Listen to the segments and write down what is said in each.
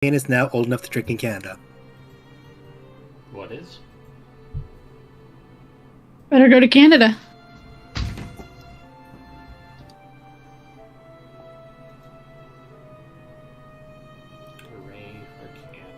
is now old enough to drink in Canada. What is? Better go to Canada. Hooray for Canada.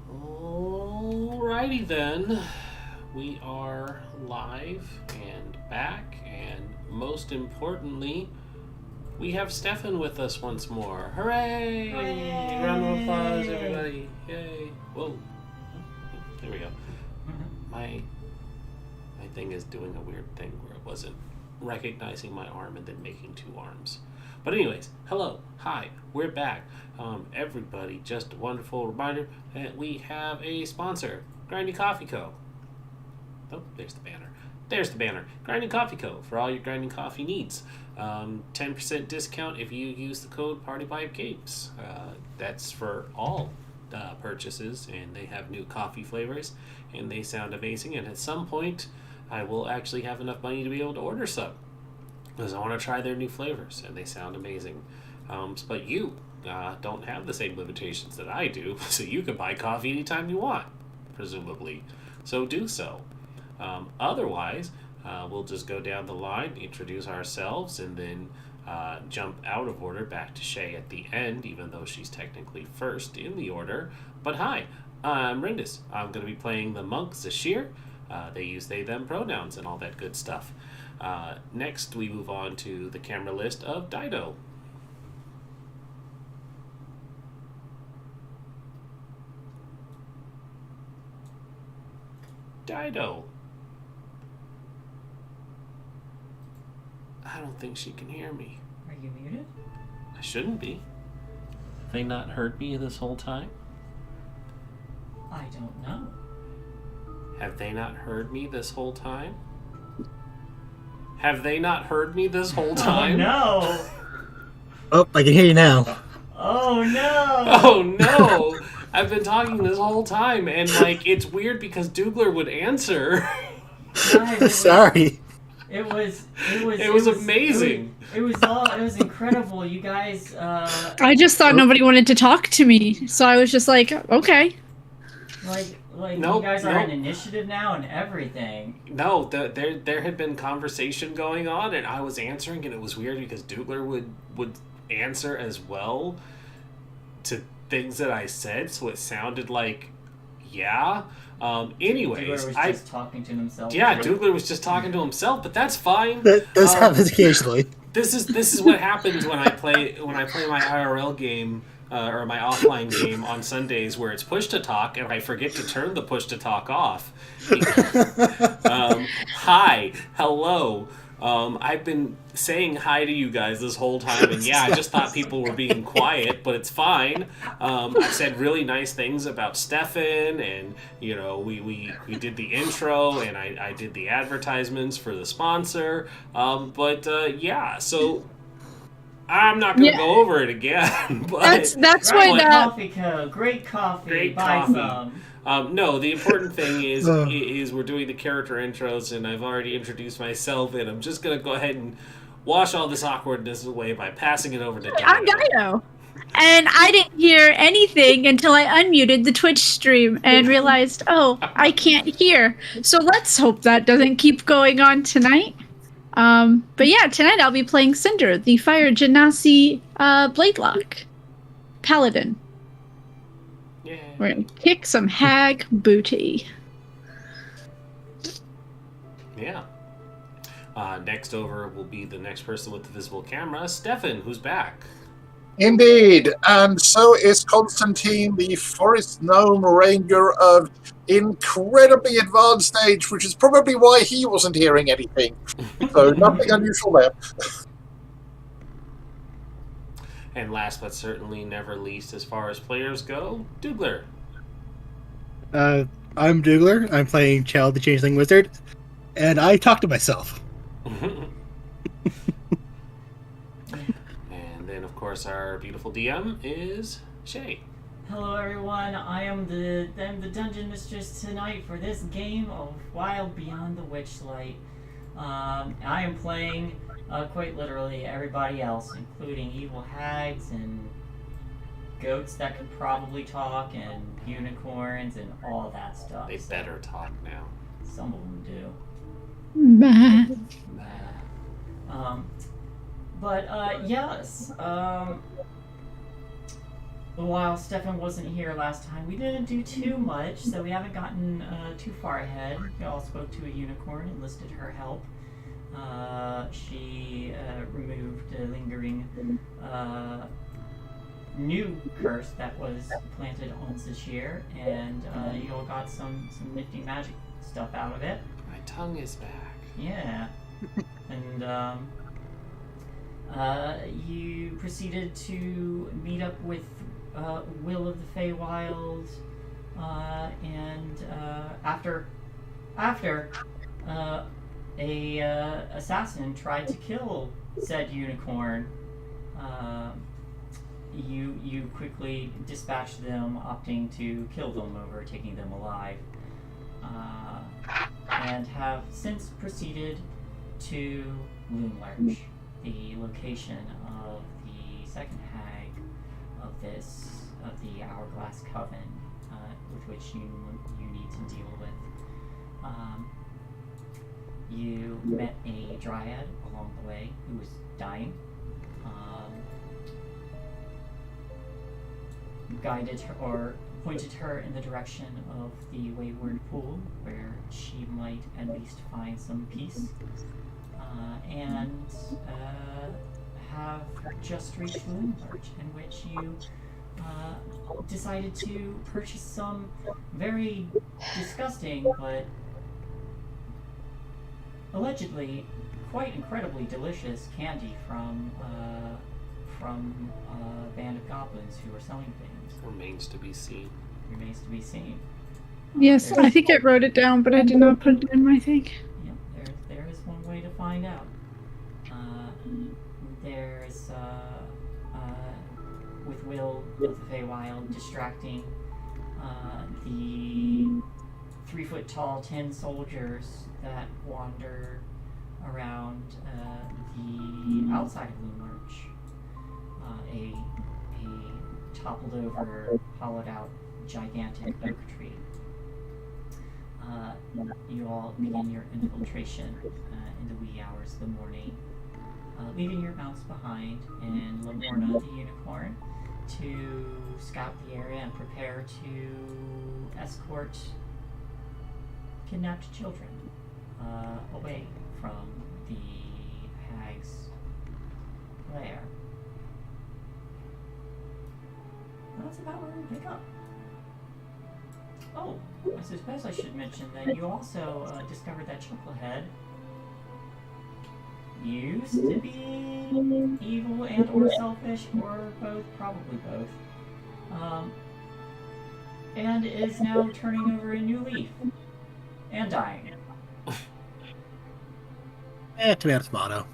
Alrighty then, we are live and back, and most importantly, we have Stefan with us once more. Hooray! Hooray! Round of applause, everybody! Yay! Whoa! There we go. My thing is doing a weird thing where it wasn't recognizing my arm and then making two arms. But anyways, hello, hi, we're back. Everybody, just a wonderful reminder that we have a sponsor, Grinding Coffee Co. Oh, there's the banner. There's the banner. Grinding Coffee Co. for all your grinding coffee needs. 10% discount if you use the code PARTYVIBEGAMES. That's for all purchases, and they have new coffee flavors, and they sound amazing. And at some point, I will actually have enough money to be able to order some, because I want to try their new flavors, and they sound amazing. But you don't have the same limitations that I do, so you can buy coffee anytime you want, presumably. So do so. Otherwise, we'll just go down the line, introduce ourselves, and then jump out of order back to Shay at the end, even though she's technically first in the order. But hi, I'm Rindis. I'm going to be playing the monk Zashir. They use they, them pronouns and all that good stuff. Next, we move on to the camera list of Dido. Dido. I don't think she can hear me. Are you muted? I shouldn't be. Have they not heard me this whole time? I don't know. Have they not heard me this whole time? Have they not heard me this whole time? Oh no! Oh, I can hear you now. Oh no! Oh no! I've been talking this whole time, and like it's weird because Dougler would answer. Guys, Sorry. It was amazing. It was incredible. You guys. I just thought nobody wanted to talk to me, so I was just like, okay. Like Nope, you guys are nope. an initiative now and everything. No, there had been conversation going on, and I was answering, and it was weird because Dougler would answer as well to things that I said, so it sounded like, yeah. Anyways, Dougler was just talking to himself. Yeah, Dougler was just talking to himself, but that's fine. That does happen occasionally. This is what happens when I play my IRL game or my offline game on Sundays where it's push to talk, and I forget to turn the push to talk off. Hi, hello. I've been saying hi to you guys this whole time, and yeah, I just thought people were being quiet, but it's fine. I've said really nice things about Stefan, and we did the intro, and I did the advertisements for the sponsor. Yeah, so I'm not gonna go over it again. But that's Great what coffee co. Great coffee. Great Buy coffee. some. No, the important thing is we're doing the character intros, and I've already introduced myself, and I'm just gonna go ahead and wash all this awkwardness away by passing it over to I'm Dino. And I didn't hear anything until I unmuted the Twitch stream and realized, oh, I can't hear. So let's hope that doesn't keep going on tonight. But yeah, tonight I'll be playing Cinder, the Fire Genasi Bladelock Paladin. Yeah. We're gonna kick some hag booty. Yeah. Next over will be the next person with the visible camera, Stefan, who's back. Indeed, and so is Constantine, the Forest Gnome Ranger of incredibly advanced age, which is probably why he wasn't hearing anything. So nothing unusual there. And last but certainly never least, as far as players go, Dougler. I'm Dougler. I'm playing Chell, the Changeling Wizard, and I talk to myself. And then, of course, our beautiful DM is Shay. Hello everyone, I am the dungeon mistress tonight for this game of Wild Beyond the Witchlight. I am playing quite literally everybody else, including evil hags and goats that could probably talk and unicorns and all that stuff. They better talk now. Some of them do. Yes. While Stefan wasn't here last time, we didn't do too much, so we haven't gotten too far ahead. We all spoke to a unicorn, enlisted her help. She removed a lingering new curse that was planted on Sashir, and you all got some nifty magic stuff out of it. My tongue is back. Yeah. And you proceeded to meet up with Will of the Feywild, and after a assassin tried to kill said unicorn, you quickly dispatched them, opting to kill them over taking them alive, and have since proceeded to Loomlurch, the location of the second hag of the Hourglass Coven, with which you need to deal with. You met a dryad along the way who was dying. Guided her, or pointed her in the direction of the Wayward Pool, where she might at least find some peace. And have just reached Loomlurch, in which you decided to purchase some very disgusting but allegedly quite incredibly delicious candy from a band of goblins who are selling things. Remains to be seen. Remains to be seen. Yes, I think I wrote it down, but I did not put it in my thing. Yeah, there is one way to find out. There's with Will of the Feywild distracting the 3-foot-tall 10 soldiers that wander around the outside of Loomlurch. A toppled over, hollowed out, gigantic oak tree. You all begin your infiltration in the wee hours of the morning, leaving your mounts behind and Lamorna, the unicorn, to scout the area and prepare to escort kidnapped children away from the hag's lair. that's about where we pick up. Oh, I suppose I should mention that you also discovered that Chucklehead used to be evil and or selfish, or both, probably both. And is now turning over a new leaf. And dying. Tomato, tomato.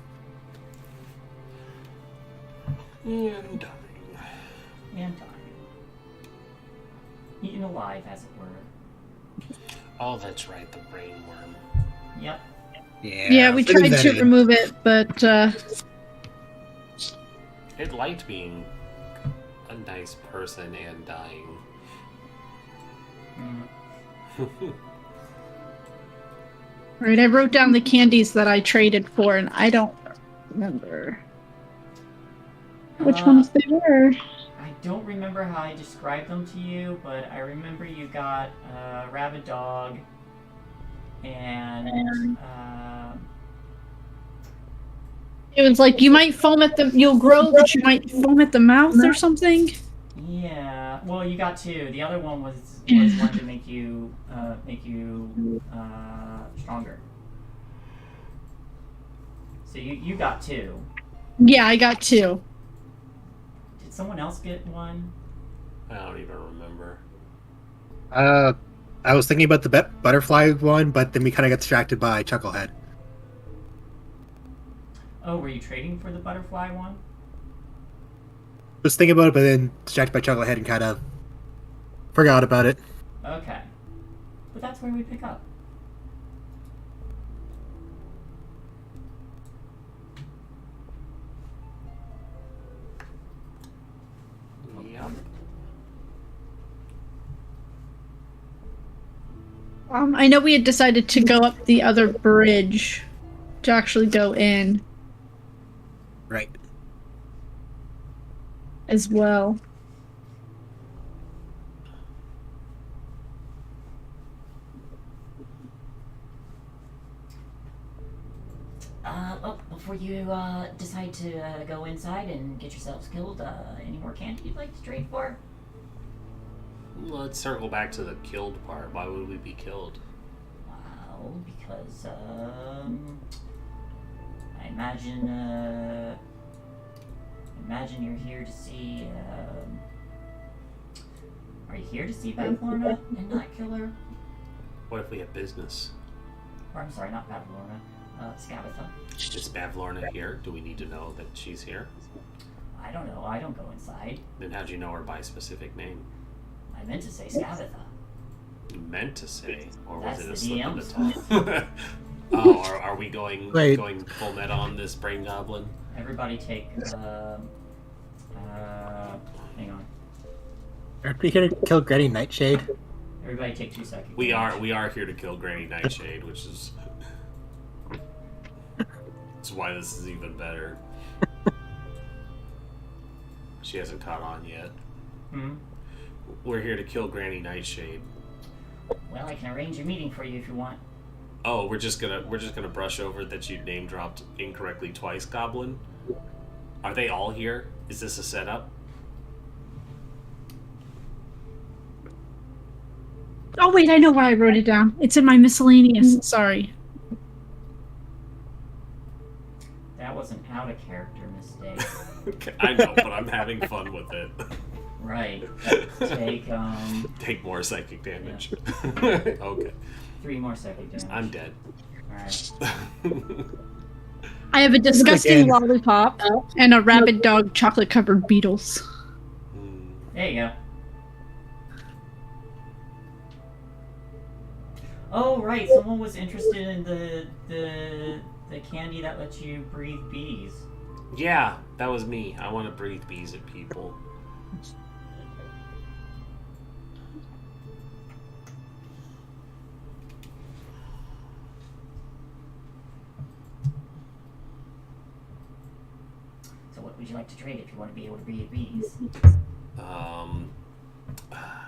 And dying. And dying. Eaten alive, as it were. Oh, that's right, the brain worm. Yep. Yeah, we tried to remove it, but It liked being a nice person and dying. right, I wrote down the candies that I traded for, and I don't remember which ones they were. I don't remember how I described them to you, but I remember you got a rabid dog and It was like you might foam at the, you'll grow, but you might foam at the mouth or something. yeah. Well, you got two. The other one was one to make you stronger. So you got two. Yeah, I got two. Did someone else get one? I don't even remember. I was thinking about the butterfly one, but then we kind of got distracted by Chucklehead. Oh, were you trading for the butterfly one? I was thinking about it, but then distracted by Chucklehead and kind of forgot about it. Okay. But that's where we pick up. Yep. I know we had decided to go up the other bridge to actually go in Right. as well. Before you decide to go inside and get yourselves killed, any more candy you'd like to trade for? Let's circle back to the killed part. Why would we be killed? Well, because I imagine you're here to see. Are you here to see Bavlorna and not kill her? What if we have business? Or I'm sorry, not Bavlorna. Scabatha. Is Bavlorna here? Do we need to know that she's here? I don't know. I don't go inside. Then how'd you know her by specific name? I meant to say Scabatha. You meant to say, or was That's it a the slip of DM's the tongue? Oh, are we going Wait. going full net on this brain goblin? Everybody take. Hang on. Aren't we here to kill Granny Nightshade? Everybody take 2 seconds. We are here to kill Granny Nightshade, which is that's why this is even better. She hasn't caught on yet. Hmm? We're here to kill Granny Nightshade. Well, I can arrange a meeting for you if you want. Oh, we're just gonna brush over that you name dropped incorrectly twice, Goblin. Are they all here? Is this a setup? Oh wait, I know why I wrote it down. It's in my miscellaneous. Sorry. That was an out of character mistake. I know, but I'm having fun with it. Right. Take Take more psychic damage. Yeah. Okay. 3 more psychic damage. I'm dead. Alright. I have a disgusting Again. lollipop and a rabid dog chocolate covered beetles. There you go. Oh right, someone was interested in the candy that lets you breathe bees. Yeah, that was me. I want to breathe bees at people. So what would you like to trade if you want to be able to breathe bees?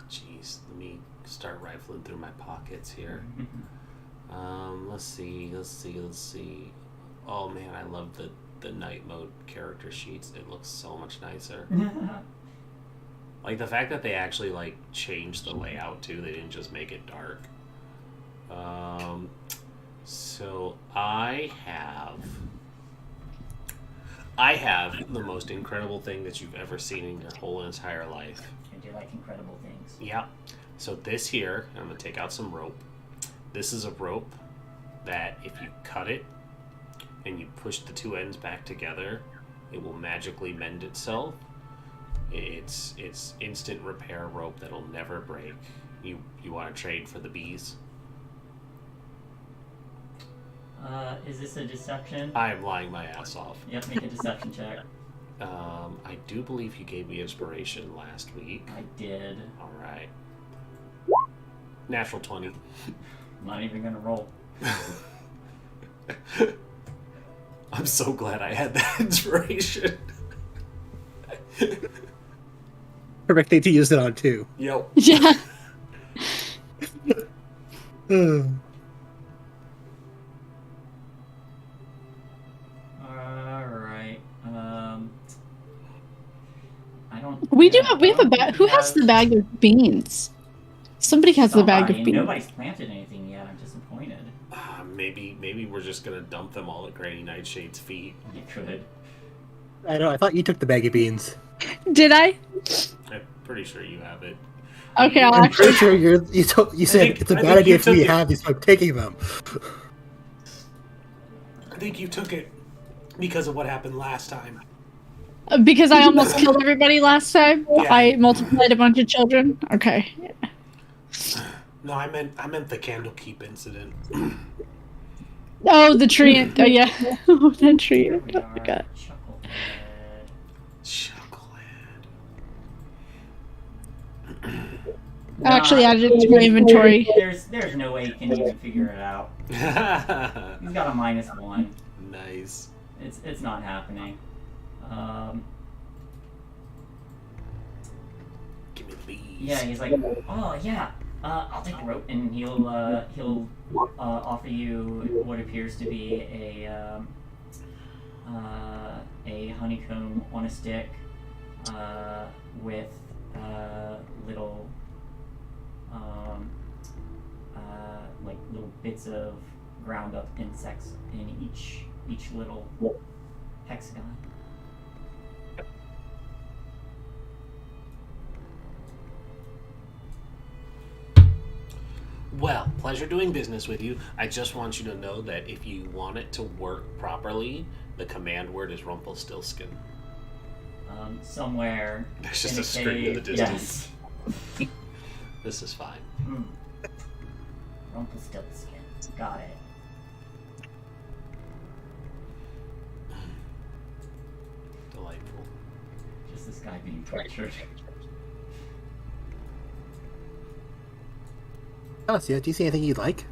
Jeez, let me start rifling through my pockets here. Let's see. Oh man, I love the night mode character sheets. It looks so much nicer. Like the fact that they actually like changed the layout too. They didn't just make it dark. So I have the most incredible thing that you've ever seen in your whole entire life. I do like incredible things. Yeah. So this here, I'm gonna take out some rope. This is a rope that if you cut it and you push the two ends back together, it will magically mend itself. It's instant repair rope that'll never break. You want to trade for the bees? Is this a deception? I'm lying my ass off. Yep, make a deception check. I do believe you gave me inspiration last week. I did. All right. Natural 20. I'm not even gonna roll. I'm so glad I had that inspiration. Perfect thing to use it on too. Yep. Yeah. Alright. I don't. We have a bag. Who has the bag of beans? Somebody has the bag of beans. Nobody's planted anything yet. I'm disappointed. Maybe we're just gonna dump them all at Granny Nightshade's feet. You could. I know. I thought you took the bag of beans. Did I? I'm pretty sure you have it. Okay, I'll I'm actually. pretty sure you said think- it's a I bad think idea you for me to took it. have these by taking them. I think you took it because of what happened last time. Because I almost killed everybody last time. Yeah. I multiplied a bunch of children. Okay. No, I meant the Candlekeep incident. Oh, the tree. Oh, yeah. Oh, that tree. Here we Oh are. my god. Chucklehead. I actually added it to my inventory. There's no way you can even figure it out. He's got a -1. Nice. It's not happening. Give me the bees. Yeah, he's like, oh yeah, I'll take the rope, and he'll offer you what appears to be a honeycomb on a stick, with little like little bits of ground up insects in each little hexagon. Well, pleasure doing business with you. I just want you to know that if you want it to work properly, the command word is Rumpelstiltskin. Somewhere. There's just in a scream in the cave. distance. Yes. This is fine. Rumpelstiltskin. Got it. Delightful. Just this guy being tortured. Alicia, do you see anything you'd like?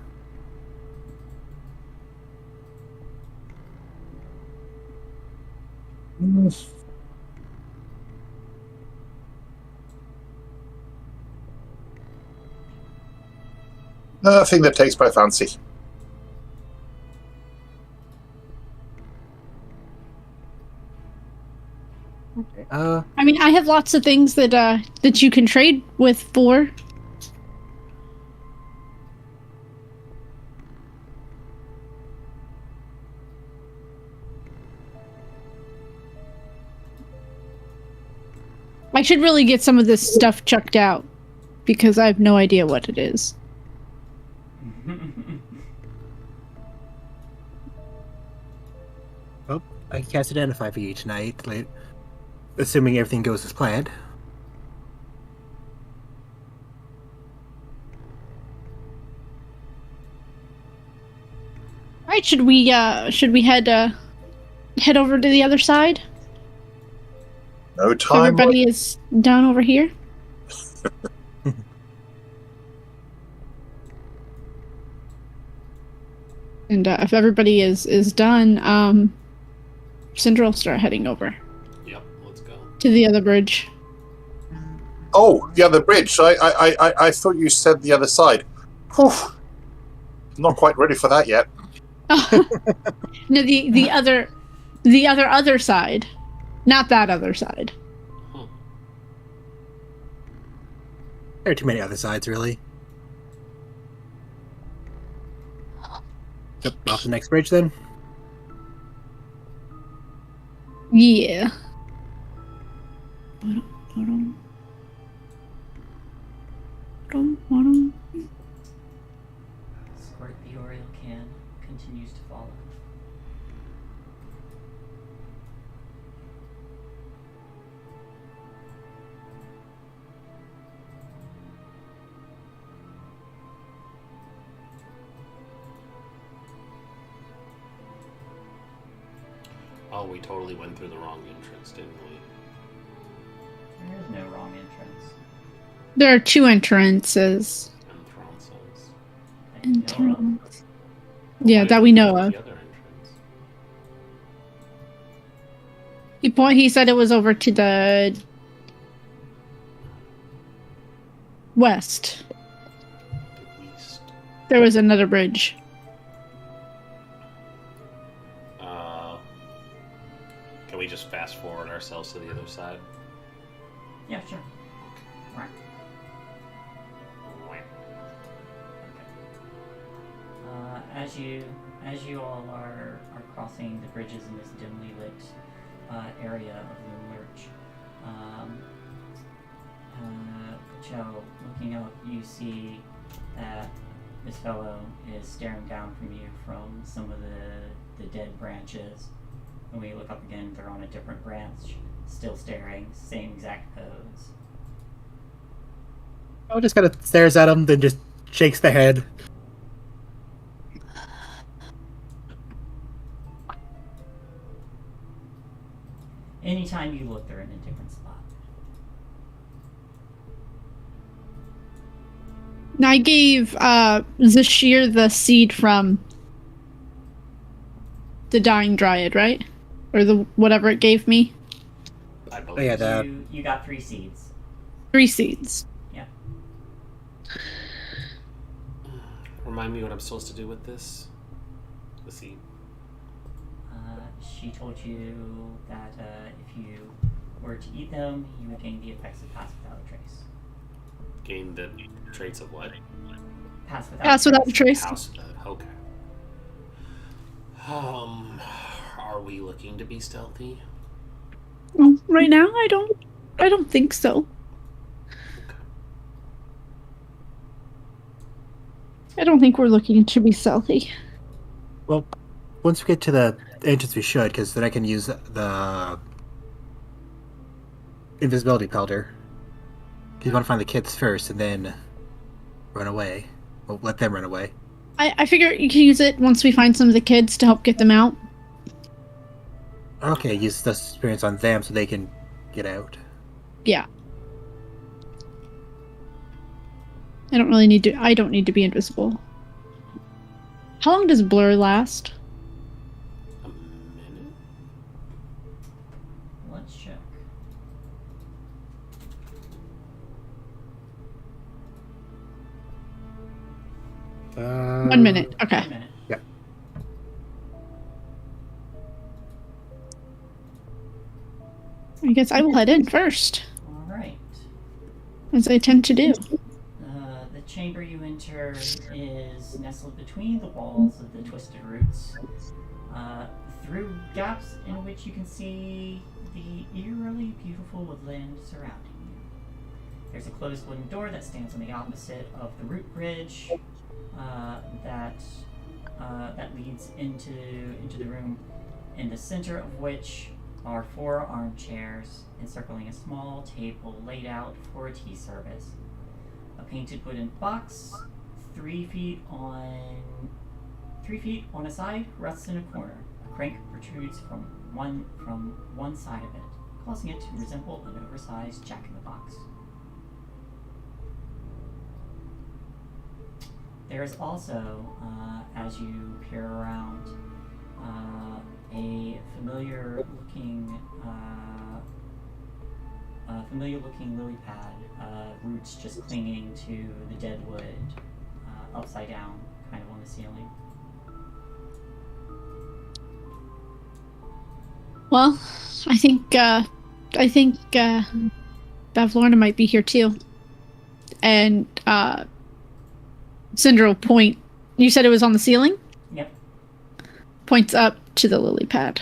Nothing that takes my fancy. Okay. I mean, I have lots of things that you can trade with for. I should really get some of this stuff chucked out because I have no idea what it is. Well, I can cast Identify for you tonight, assuming everything goes as planned. All right, should we head over to the other side? No time. Everybody is down over here. And if everybody is done, Syndra will start heading over Yep, let's go. to the other bridge. Oh, the other bridge. I thought you said the other side. Whew. Not quite ready for that yet. No, the other side, not that other side. Huh. There are too many other sides, really. Yep, off the next bridge then. Yeah. Scorpiorial can continues to follow. Oh, we totally went through the wrong entrance, didn't we? There's no wrong entrance. There are 2 entrances. And Thrawn says. That you know of. Yeah, Why that did we go know with of. The other entrance. He said it was over to the west. The east. There was another bridge. Can we just fast forward ourselves to the other side? Yeah, sure. Right. As you all are crossing the bridges in this dimly lit area of Loomlurch, Joe, looking up, you see that this fellow is staring down from you from some of the dead branches. When we look up again, they're on a different branch, still staring, same exact pose. Oh, just kind of stares at him, then just shakes the head. Anytime you look, they're in a different spot. Now, I gave Zashir the seed from the Dying Dryad, right? Or the whatever it gave me. I Oh, believe. yeah, You got 3 seeds. 3 seeds. Yeah. Remind me what I'm supposed to do with this. The seed. She told you that if you were to eat them, you would gain the effects of Pass Without a Trace. Gain the traits of what? Pass Without Pass without a trace. House. Okay. Are we looking to be stealthy? Well, right now, I don't think so. Okay. I don't think we're looking to be stealthy. Well, once we get to the entrance, we should, because then I can use the invisibility pelter. You want to find the kids first, and then run away. Well, let them run away. I figure you can use it once we find some of the kids to help get them out. Okay, use this experience on them so they can get out. Yeah. I don't need to be invisible. How long does blur last? A minute. Let's check. Uh, 1 minute. Okay. 1 minute. I guess I will head in first, Alright. as I tend to do. The chamber you enter is nestled between the walls of the Twisted Roots, through gaps in which you can see the eerily beautiful woodland surrounding you. There's a closed wooden door that stands on the opposite of the root bridge that leads into the room, in the center of which are 4 armchairs encircling a small table laid out for a tea service. A painted wooden box, 3 feet on a side, rests in a corner. A crank protrudes from one side of it, causing it to resemble an oversized jack-in-the-box. There is also, as you peer around, a familiar-looking lily pad, roots just clinging to the dead wood, upside down, kind of on the ceiling. Well, I think Bavlorna might be here too. and Cinder will point. You said it was on the ceiling? Yep. Points up to the lily pad.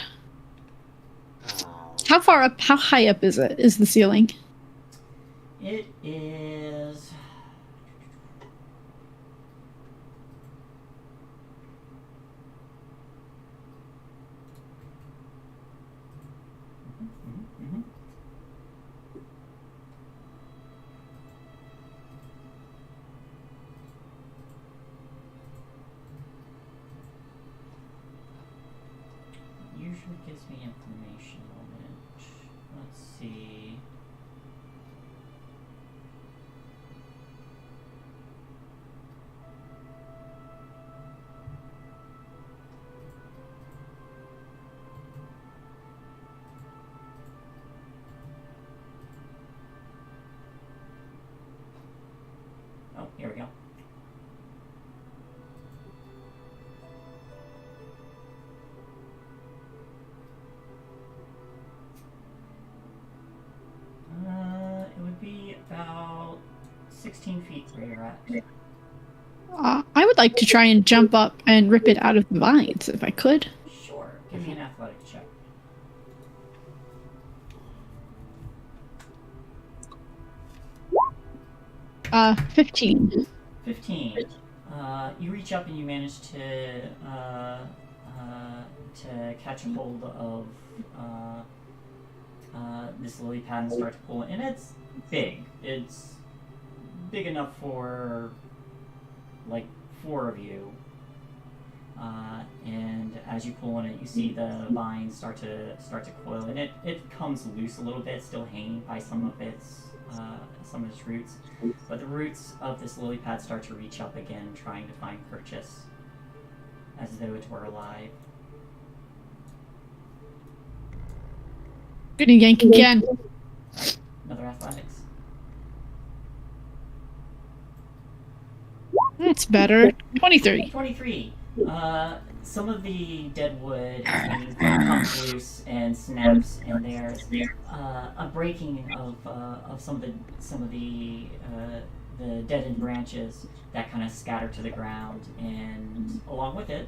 How far up, how high up is it? Is the ceiling? It is... Usually gives me information on it. Let's see. Oh, here we go. It would be about 16 feet where you're at. I would like to try and jump up and rip it out of the vines, if I could. Sure. Give me an athletics check. Uh, 15. 15. You reach up and you manage to catch a hold of this lily pad and start to pull it. And it's big. It's big enough for like 4 of you. And as you pull on it, you see the vines start to coil, and it comes loose a little bit, still hanging by some of its roots. But the roots of this lily pad start to reach up again, trying to find purchase, as though it were alive. Gonna yank again. Another athletics. That's better. 23. 23. Some of the dead wood comes loose and snaps, and there's a breaking of some of the deadened branches that kind of scatter to the ground, and along with it,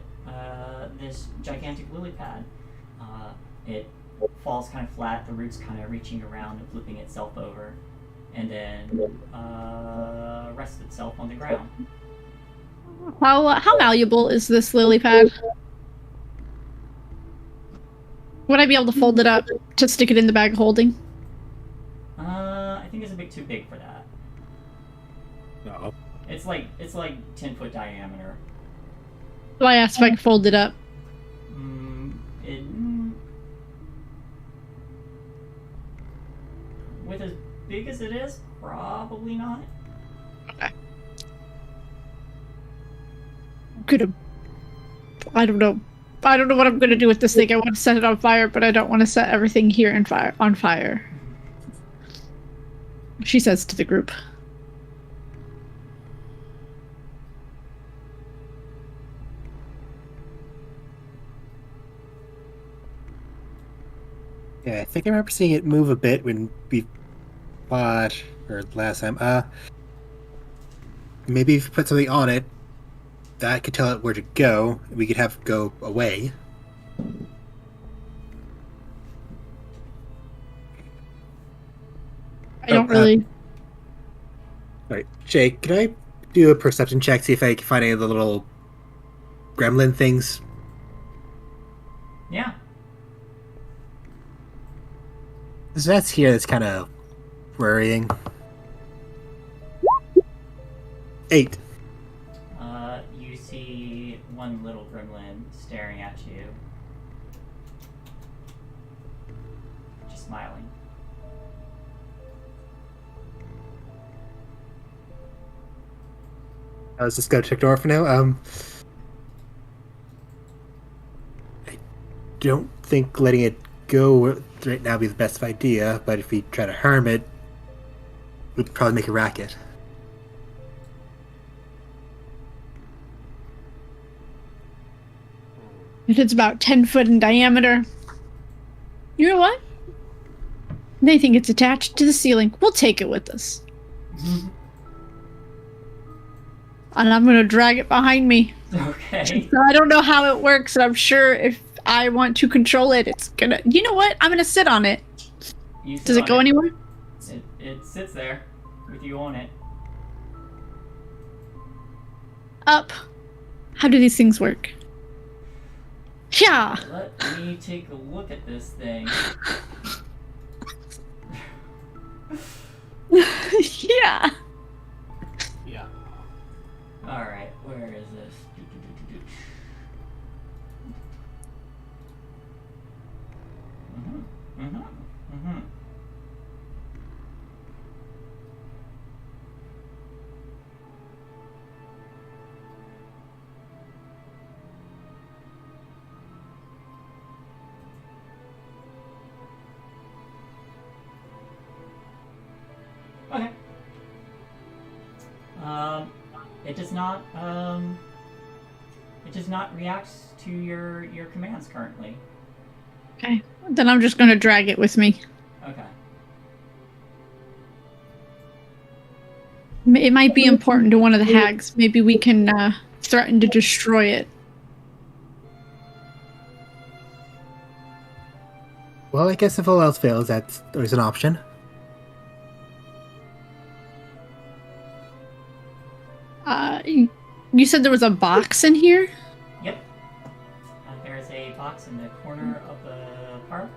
this gigantic lily pad. It falls kind of flat, the roots kind of reaching around and flipping itself over, and then rests itself on the ground. How malleable is this lily pad? Would I be able to fold it up to stick it in the bag of holding? I think it's a bit too big for that. No. It's like 10-foot diameter. So I asked if I could fold it up. With as big as it is, probably not. Okay. I don't know. I don't know what I'm gonna do with this thing. I want to set it on fire, but I don't want to set everything here on fire. She says to the group. Yeah, I think I remember seeing it move a bit when we fought, or last time. Maybe if you put something on it, that could tell it where to go. We could have it go away. I don't really. Alright, Jake, can I do a perception check, see if I can find any of the little gremlin things? Yeah. So that's here that's kind of worrying. 8. You see one little gremlin staring at you. Just smiling. I was just going to check the door for now. I don't think letting it go right now would be the best idea, but if we try to harm it, we'd probably make a racket. If it's about 10 foot in diameter. You know what? They think it's attached to the ceiling. We'll take it with us. And I'm gonna drag it behind me. Okay. So I don't know how it works. I'm sure if I want to control it, it's gonna. You know what? I'm gonna sit on it. You sit Does it on go anywhere? It sits there with you on it. Up. How do these things work? Yeah. Let me take a look at this thing. Yeah. Yeah. Alright, where is this? Mm-hmm. Okay. It does not react to your commands currently. Okay. Then I'm just gonna drag it with me. Okay. It might be important to one of the hags. Maybe we can threaten to destroy it. Well, I guess if all else fails, there's an option. You said there was a box in here? Yep. There's a box in the corner of the park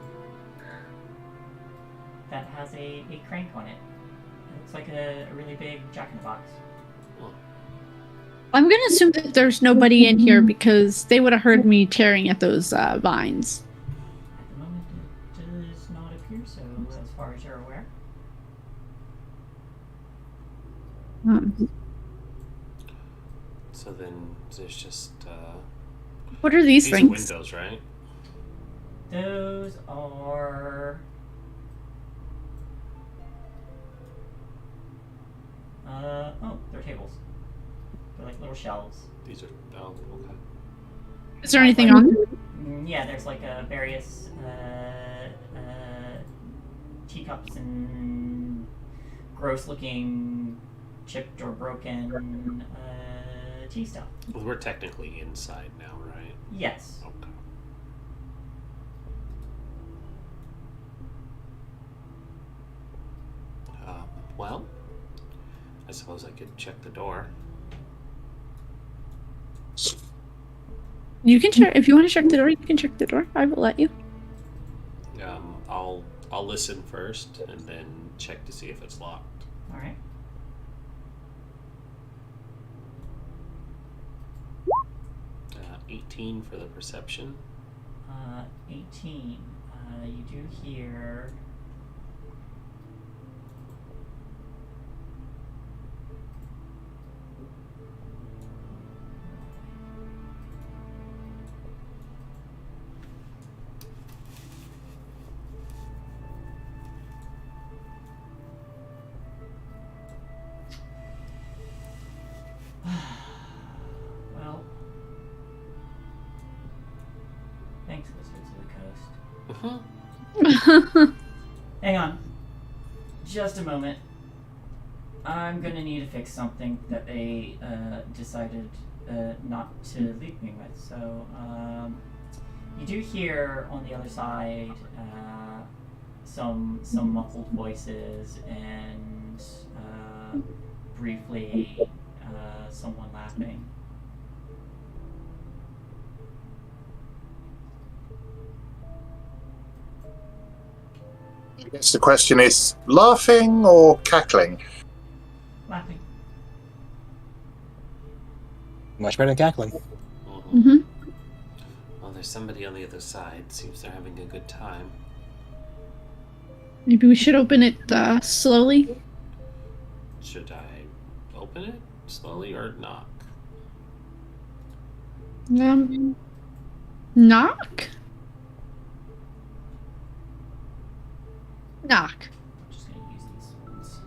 that has a crank on it. It looks like a really big jack-in-the-box. I'm gonna assume that there's nobody in here because they would have heard me tearing at those vines. At the moment, it does not appear so, as far as you're aware. So then there's just What are these these are things? windows, right? Those are... oh, they're tables. They're like little shelves. These are okay. Is there anything on them? Yeah, there's like various teacups and gross-looking, chipped or broken tea stuff. Well, we're technically inside now, right? Yes. Okay. Well, I suppose I could check the door. You can check if you want to check the door. You can check the door. I will let you. I'll listen first and then check to see if it's locked. All right. 18 for the perception. 18. You do hear... Well, thanks, Wizards of the Coast. Hang on. Just a moment. I'm gonna need to fix something that they decided not to leave me with. So, you do hear on the other side some muffled voices and briefly someone laughing. I guess the question is laughing or cackling? Laughing. Much better than cackling. Mm-hmm. Well, there's somebody on the other side. Seems they're having a good time. Maybe we should open it slowly. Should I open it slowly or knock? Knock. Knock. I'm just gonna use these ones.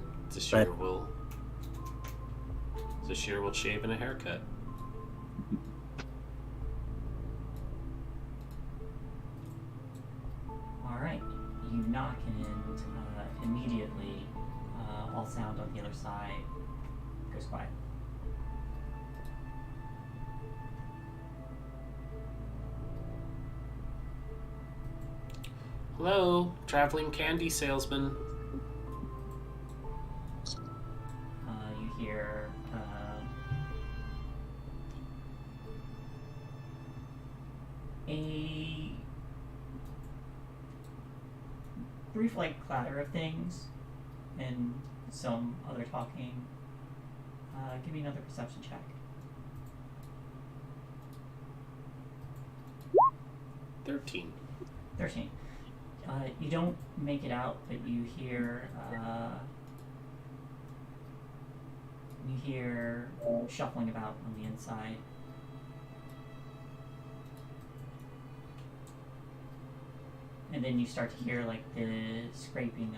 Zashir will shave and a haircut. Alright, you knock and immediately all sound on the other side goes quiet. Hello, traveling candy salesman. You hear a brief, clatter of things and some other talking. Give me another perception check. 13. 13. You don't make it out, but you hear shuffling about on the inside. And then you start to hear the scraping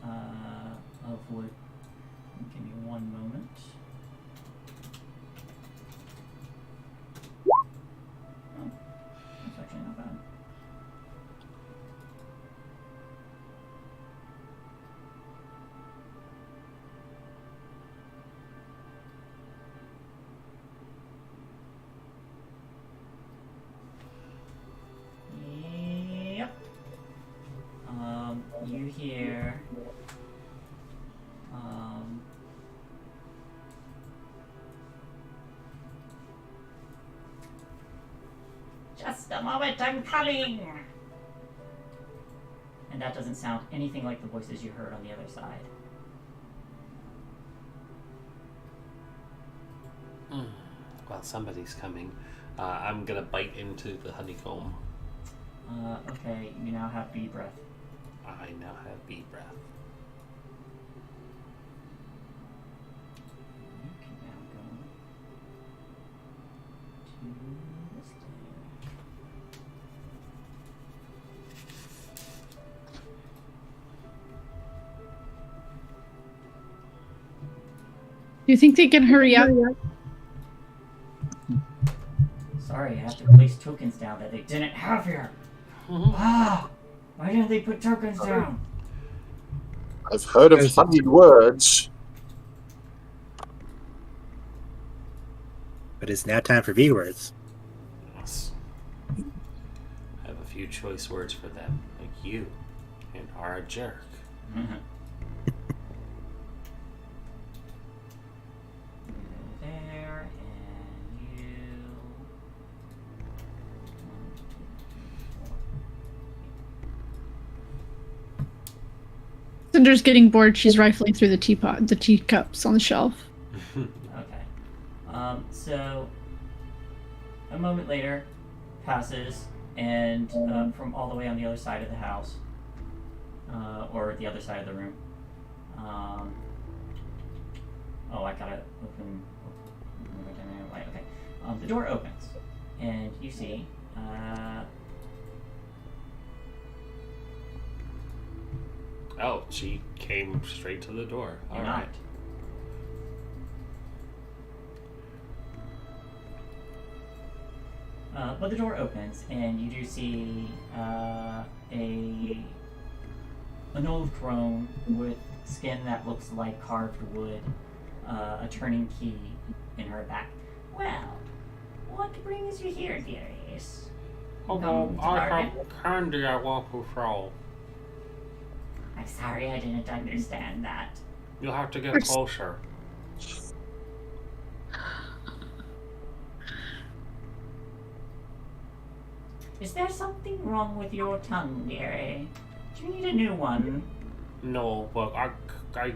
of wood. Give me one moment. Oh, that's actually not bad. Yep. You hear just a moment, I'm coming! And that doesn't sound anything like the voices you heard on the other side. Well, somebody's coming. I'm gonna bite into the honeycomb. Okay, you now have bee breath. I now have bee breath. You can now go to this day. Do you think they can hurry up? Sorry, I have to place tokens down that they didn't have here. Wow! Why didn't they put tokens down? I've heard of honeyed words. But it's now time for V words. Yes. I have a few choice words for them, like you and are a jerk. There, and you. Cinder's getting bored. She's rifling through the teacups on the shelf. Okay. So a moment later passes, and from all the way on the other side of the house, or the other side of the room. I gotta open. Okay. The door opens, and you see. Oh, she came straight to the door. All right. But the door opens, and you do see an old crone with skin that looks like carved wood, a turning key in her back. Well, what brings you here, dearies? I have candy I want to throw. I'm sorry, I didn't understand that. You'll have to get closer. Is there something wrong with your tongue, dearie? Do you need a new one? No, but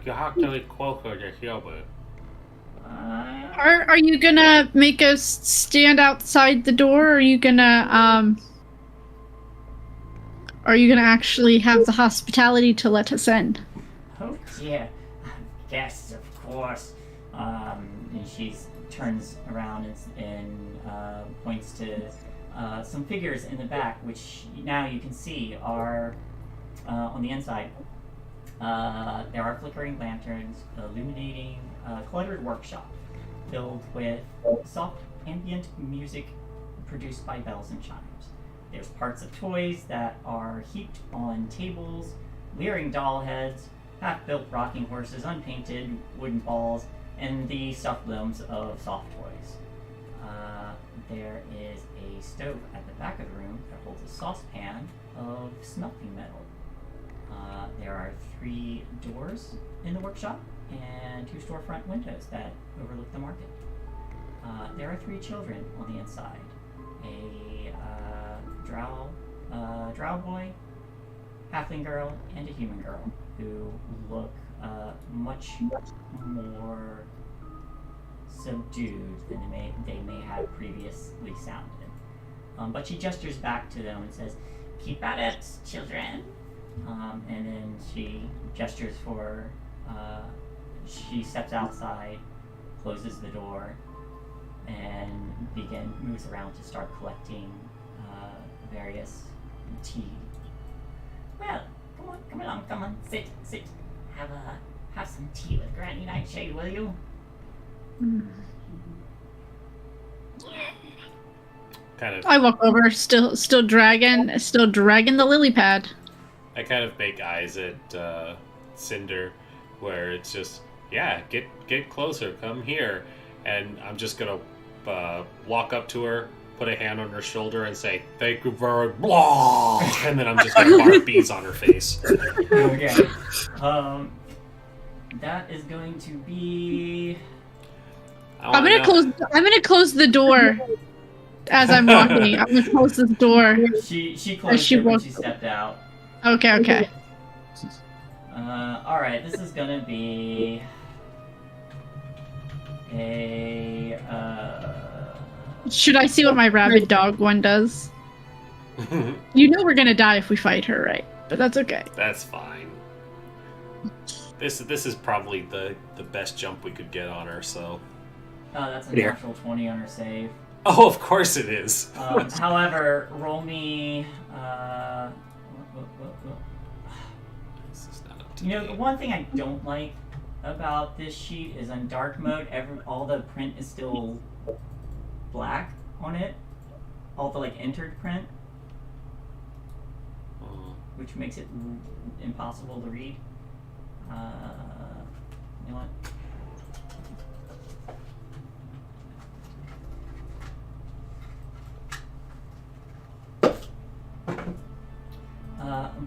you have to get closer to hear me. Are you gonna make us stand outside the door? Or are you gonna actually have the hospitality to let us in? Oh dear. Yes, of course. And she turns around and points to some figures in the back, which now you can see are on the inside. There are flickering lanterns illuminating a cluttered workshop filled with soft ambient music produced by bells and chimes. There's parts of toys that are heaped on tables, leering doll heads, half-built rocking horses, unpainted wooden balls, and the stuffed limbs of soft toys. there is a stove at the back of the room that holds a saucepan of smelting metal. There are 3 doors in the workshop and 2 storefront windows that overlook the market. There are 3 children on the inside. A drow boy, halfling girl, and a human girl who look much more subdued than they may have previously sounded. But she gestures back to them and says, "Keep at it, children." And then she gestures for, she steps outside, closes the door, and moves around to start collecting various tea. Well, come on, sit. Have some tea with Granny Nightshade, will you? Kind of. I walk over, still dragging the lily pad. I kind of make eyes at Cinder, where it's just, yeah, get closer, come here, and I'm just gonna walk up to her, put a hand on her shoulder, and say, "Thank you very much," and then I'm just gonna bark bees on her face. Okay. That is going to be. I'm gonna close the door as I'm walking. I'm gonna close this door. She closed it when she stepped out. Okay. Alright, this is gonna be a Should I see what my rabid dog one does? You know we're gonna die if we fight her, right? But that's okay. That's fine. This is probably the best jump we could get on her, so. that's a natural 20 on her save. Oh, of course it is. However, roll me This is not up to you know, me. the one thing I don't like about this sheet is on dark mode, all the print is still black on it. All the entered print, which makes it impossible to read. You know what?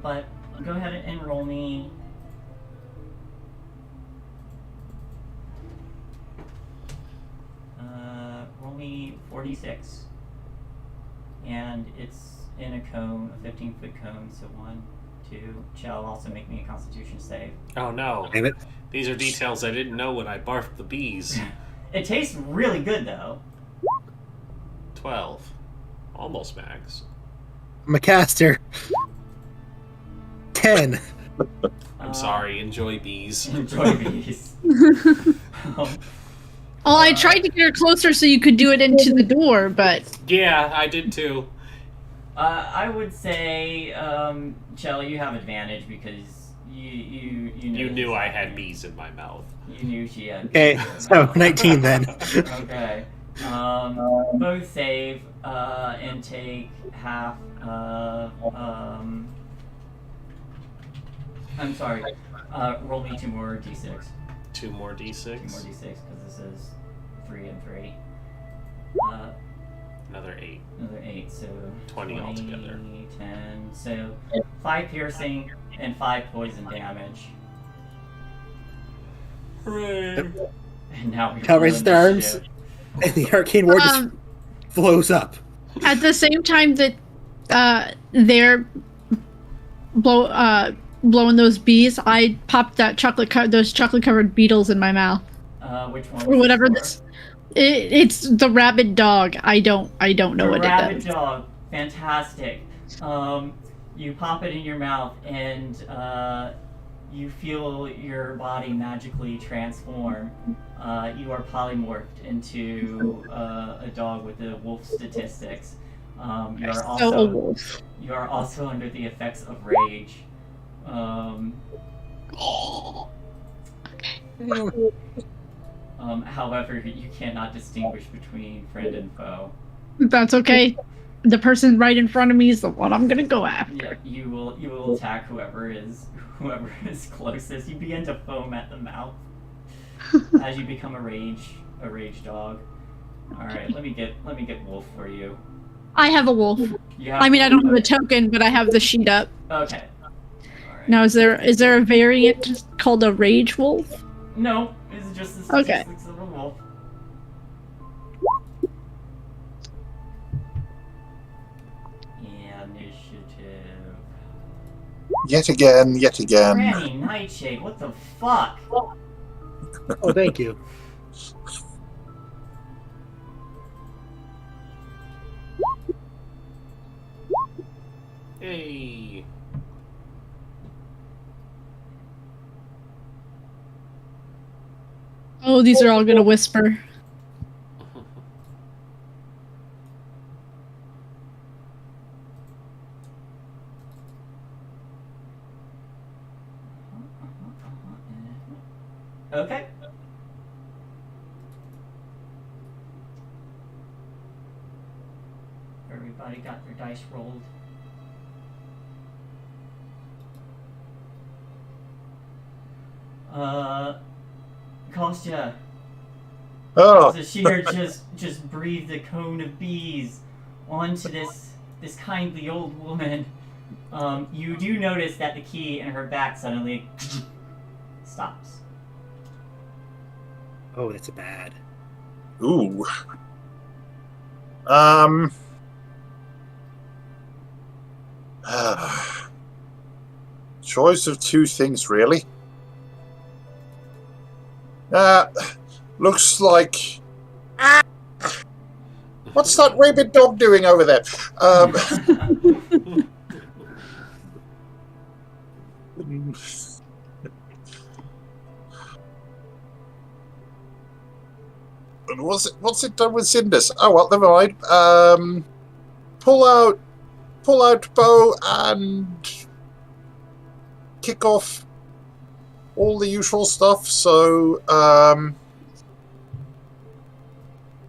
But go ahead and roll me. Roll me 46. And it's in a cone, a 15-foot cone, so 1, 2. Shall also make me a constitution save. Oh no. Damn it. These are details I didn't know when I barfed the bees. It tastes really good, though. 12. Almost max. I'm a caster. 10. I'm sorry, enjoy bees. Enjoy bees. Well, I tried to get her closer so you could do it into the door, but Yeah, I did too. I would say, Shelley, you have advantage because you knew I had bees in my mouth. You knew she had. Okay, so 19 then. Okay. Both save and take half of. I'm sorry. Roll me 2 more d6. 2 more d6. 2 more d6 because this is 3 and 3. Another 8. Another 8, so 20 altogether. 10. So 5 piercing and 5 poison damage. Hooray! And now we Covers the arms, and the arcane ward just blows up. at the same time that they're blowing those bees, I popped that those chocolate covered beetles in my mouth. Which one? Or whatever this. It's the rabid dog. I don't know what it does. Rabid dog, fantastic. You pop it in your mouth, and you feel your body magically transform. You are polymorphed into a dog with the wolf statistics. You are also under the effects of rage. However, you cannot distinguish between friend and foe. That's okay. The person right in front of me is the one I'm gonna go after. Yeah, you will attack whoever is closest. You begin to foam at the mouth as you become a rage dog. All right, let me get wolf for you. I have a wolf. You have I mean, I don't have a okay. token, but I have the sheet up. Okay. All right. Now, is there a variant called a rage wolf? No, it's just the Okay. statistics of a wolf. Initiative. Yet again. Granny Nightshade, what the fuck? Oh, thank you. Hey. Oh, these are all gonna whisper. Okay. Everybody got their dice rolled. Kostya. Oh, So Sheer just breathed a cone of bees onto this kindly old woman. You do notice that the key in her back suddenly stops. Oh, that's bad. ooh. Choice of two things, really. Looks like. What's that rabid dog doing over there? And what's it done with cinders? Oh well, never mind. Pull out bow and kick off all the usual stuff. So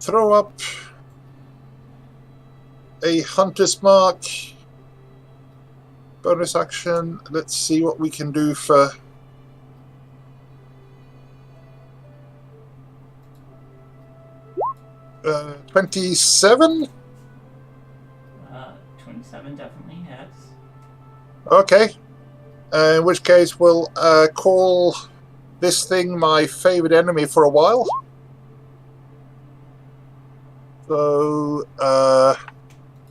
throw up a hunter's mark. Bonus action. Let's see what we can do for. 27? 27 definitely hits. Okay. In which case, we'll call this thing my favorite enemy for a while. So,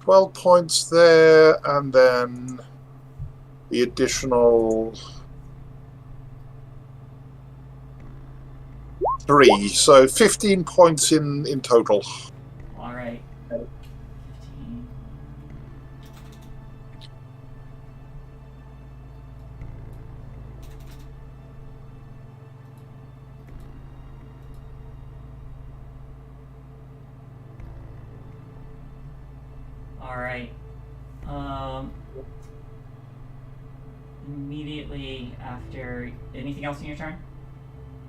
12 points there, and then the additional 3. So 15 points in total. Alright. 15. Alright. Immediately after... Anything else in your turn?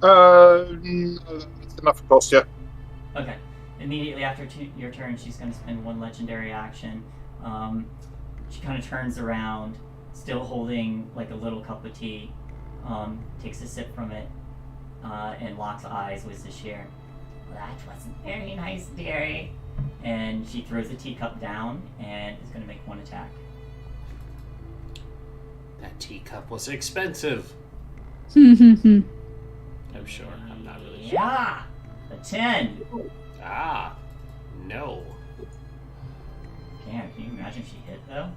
No, that's enough, of course, yeah. Okay. Immediately after your turn, she's going to spend one legendary action. She kind of turns around, still holding like a little cup of tea, takes a sip from it, and locks eyes with Zashir. Well, that wasn't very nice, dearie. And she throws the teacup down and is going to make one attack. That teacup was expensive. Hmm. I'm sure. I'm not really sure. Yeah! A 10! Ah, no. Damn, can you imagine if she hit, though?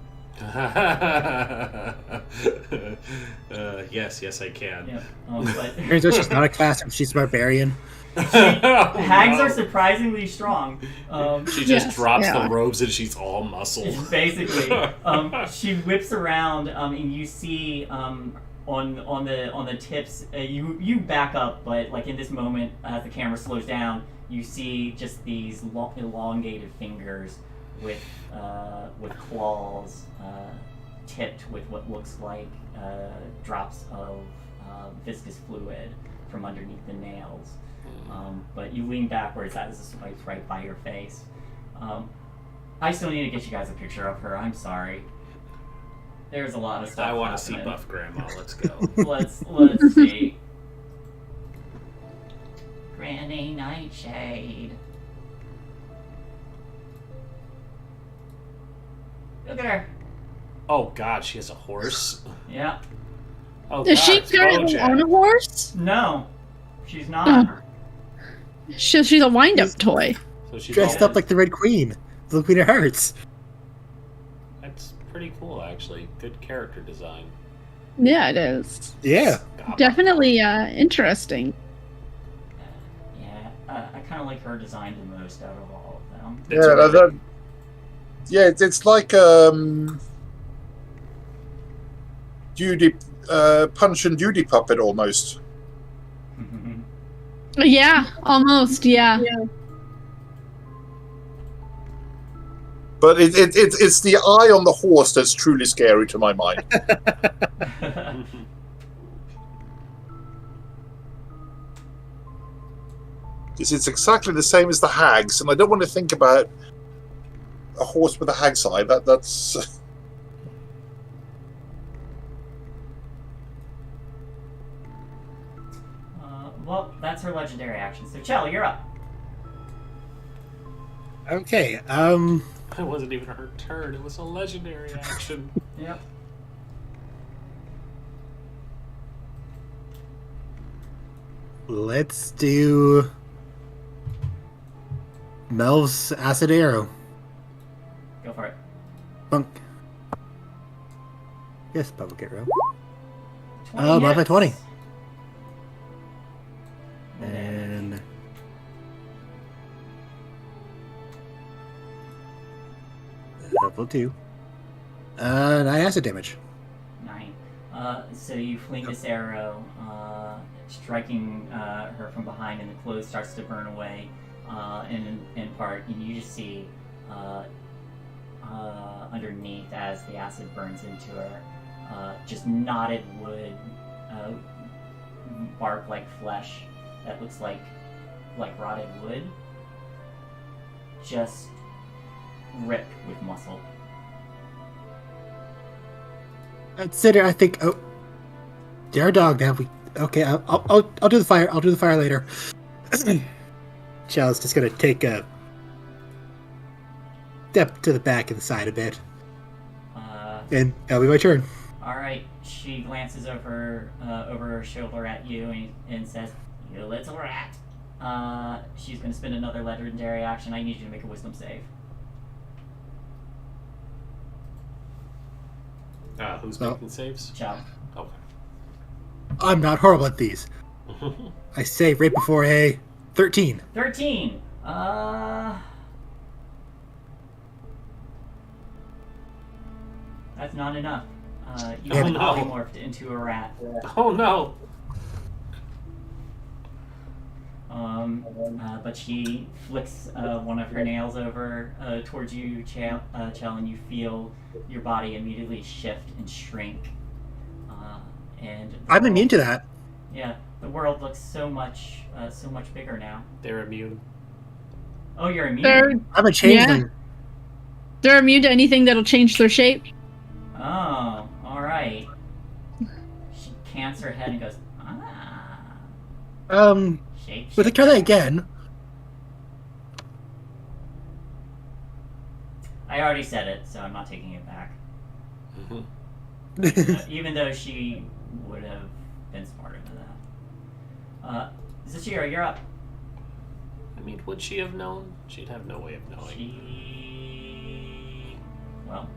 Yes, I can. Yep. But Turns out she's not a classic, she's a barbarian. hags are surprisingly strong. She just Yes, drops yeah. the robes and she's all muscle. Basically, she whips around, and you see on the tips. You back up, but like in this moment, as the camera slows down, you see just these elongated fingers with claws tipped with what looks like drops of viscous fluid from underneath the nails. But you lean backwards as the swipe's right by your face. I still need to get you guys a picture of her. I'm sorry. There's a lot of stuff. I want to see happening. Buff Grandma. Let's go. Let's see. Granny Nightshade. Look at her. Oh god, she has a horse. Yeah. Oh Is god, she it's currently Bojack. on a horse? No, she's not. Oh. She's a wind-up toy. So she's Dressed all- up like the Red Queen. The Queen of Hearts. That's pretty cool, actually. Good character design. Yeah, it is. Yeah. God. Definitely interesting. Yeah, I kind of like her design the most out of all of them. It's Yeah, really- it's like Judy, Punch and Judy puppet almost. Yeah, almost. Yeah. But it's the eye on the horse that's truly scary to my mind. It's exactly the same as the hags, and I don't want to think about a horse with a hag's eye. That's Well, that's her legendary action. So, Chell, you're up. Okay. It wasn't even her turn. It was a legendary action. Yep. Let's do Melv's Acid Arrow. Go for it. Bunk. Yes, public arrow. 20 level hits. 20. Roll damage. And level 2. 9 acid damage. 9. So you fling this arrow, striking her from behind, and the clothes starts to burn away in part, and you just see underneath as the acid burns into her, just knotted wood, bark-like flesh that looks like rotted wood, just ripped with muscle. Consider, I think. Oh, our dog. Now we. Okay, I'll do the fire. I'll do the fire later. Chell's just gonna take a step to the back of the side a bit, and that'll be my turn. All right. She glances over her shoulder at you and says, "You little rat." She's going to spend another legendary action. I need you to make a wisdom save. Who's No. making saves? Ciao. Okay. I'm not horrible at these. I say right before a 13. 13. That's not enough. You Oh, have no. polymorphed into a rat. Oh no! But she flicks one of her nails over towards you, Chell, and you feel your body immediately shift and shrink. And the I'm world- immune to that. Yeah, the world looks so much bigger now. They're immune. Oh, you're immune. I'm a changeling. They're immune to anything that'll change their shape. Oh, all right. She cants her head and goes, ah. Shape. Would I try that again? I already said it, so I'm not taking it back. Even though she would have been smarter than that. Zashiro, you're up. I mean, would she have known? She'd have no way of knowing. Well,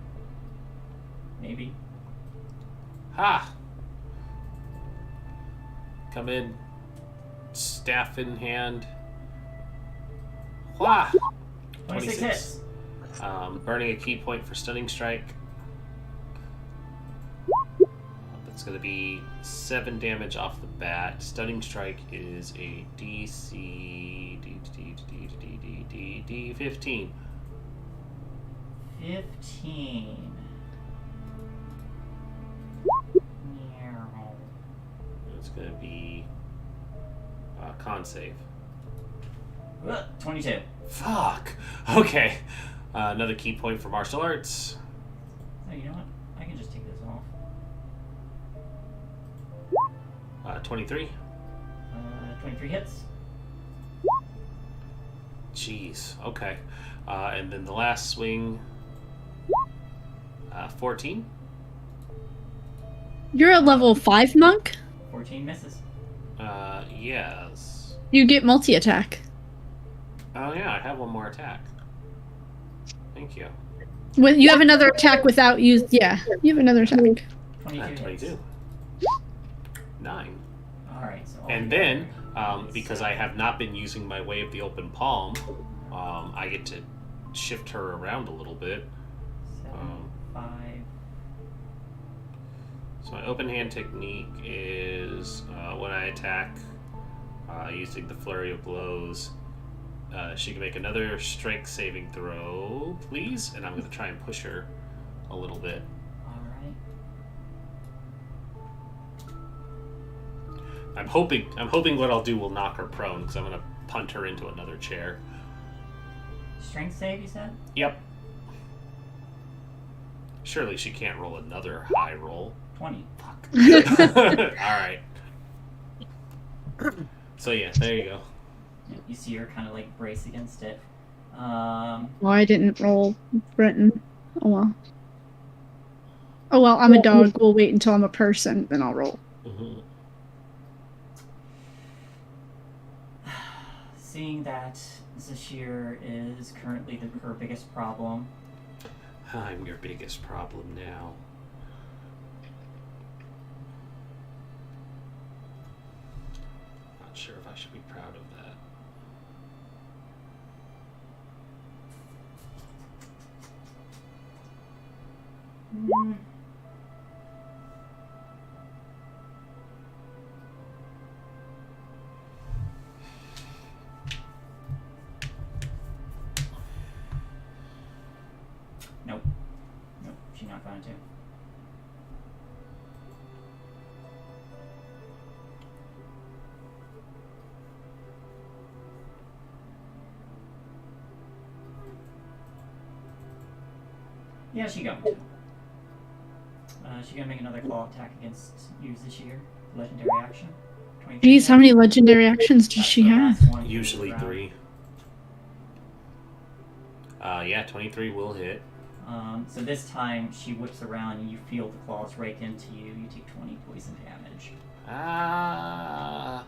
maybe. Ha! Come in, staff in hand. Wah! 26 hits. Burning a key point for stunning strike. That's going to be 7 damage off the bat. Stunning strike is a DC D 15. 15. It's going to be con save. 22. Fuck. Okay. Another key point for martial arts. Oh, you know what? I can just take this off. 23. 23 hits. Jeez. Okay. And then the last swing. 14. You're a level 5 monk? 14 misses. Yes. You get multi-attack. Oh yeah, I have one more attack. Thank you. You have another attack without you. Yeah, you have another attack. 22 22. hits. 9. Alright, so And then, because I have not been using my Way of the Open Palm, I get to shift her around a little bit. 7, 5. So my open hand technique is when I attack using the Flurry of Blows, she can make another strength saving throw, please, and I'm going to try and push her a little bit. Alright. I'm hoping what I'll do will knock her prone, because I'm going to punt her into another chair. Strength save, you said? Yep. Surely she can't roll another high roll. 20. Fuck. Alright. So yeah, there you go. You see her kind of like brace against it. Well, I didn't roll Brenton. Oh well. Oh well, I'm a dog. We'll wait until I'm a person, then I'll roll. Mm-hmm. Seeing that Zashir is currently her biggest problem, I'm your biggest problem now. Not sure if I should be proud of that. Nope, she's not going to. Yeah, she's going to. She's gonna make another claw attack against you this year. Legendary action. 23 Geez, how many legendary actions does That's she the have? last one for Usually the round. 3. Yeah, 23 will hit. So this time she whips around and you feel the claws rake into you. You take 20 poison damage. Ah.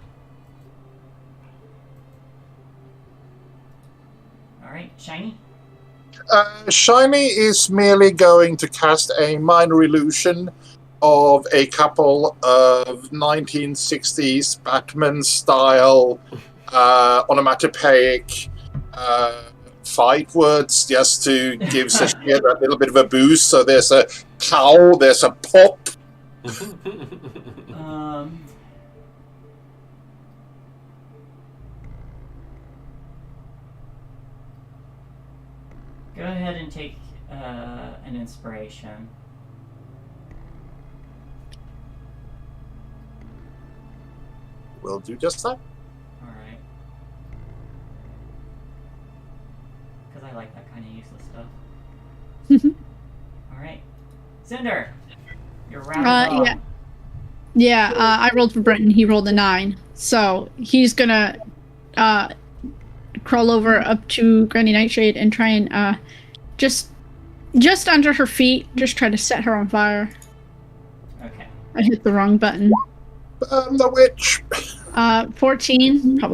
Alright, Shiny? Shiny is merely going to cast a minor illusion of a couple of 1960s Batman-style onomatopoeic fight words, just to give Sashir a little bit of a boost. So there's a cow, there's a pop. Go ahead and take an inspiration. We'll do just that. Alright. Because I like that kind of useless stuff. Alright. Cinder! You're round Yeah. Yeah, I rolled for Brenton. He rolled a 9. So he's gonna crawl over up to Granny Nightshade and try and just under her feet, just try to set her on fire. Okay. I hit the wrong button. The witch. 14, probably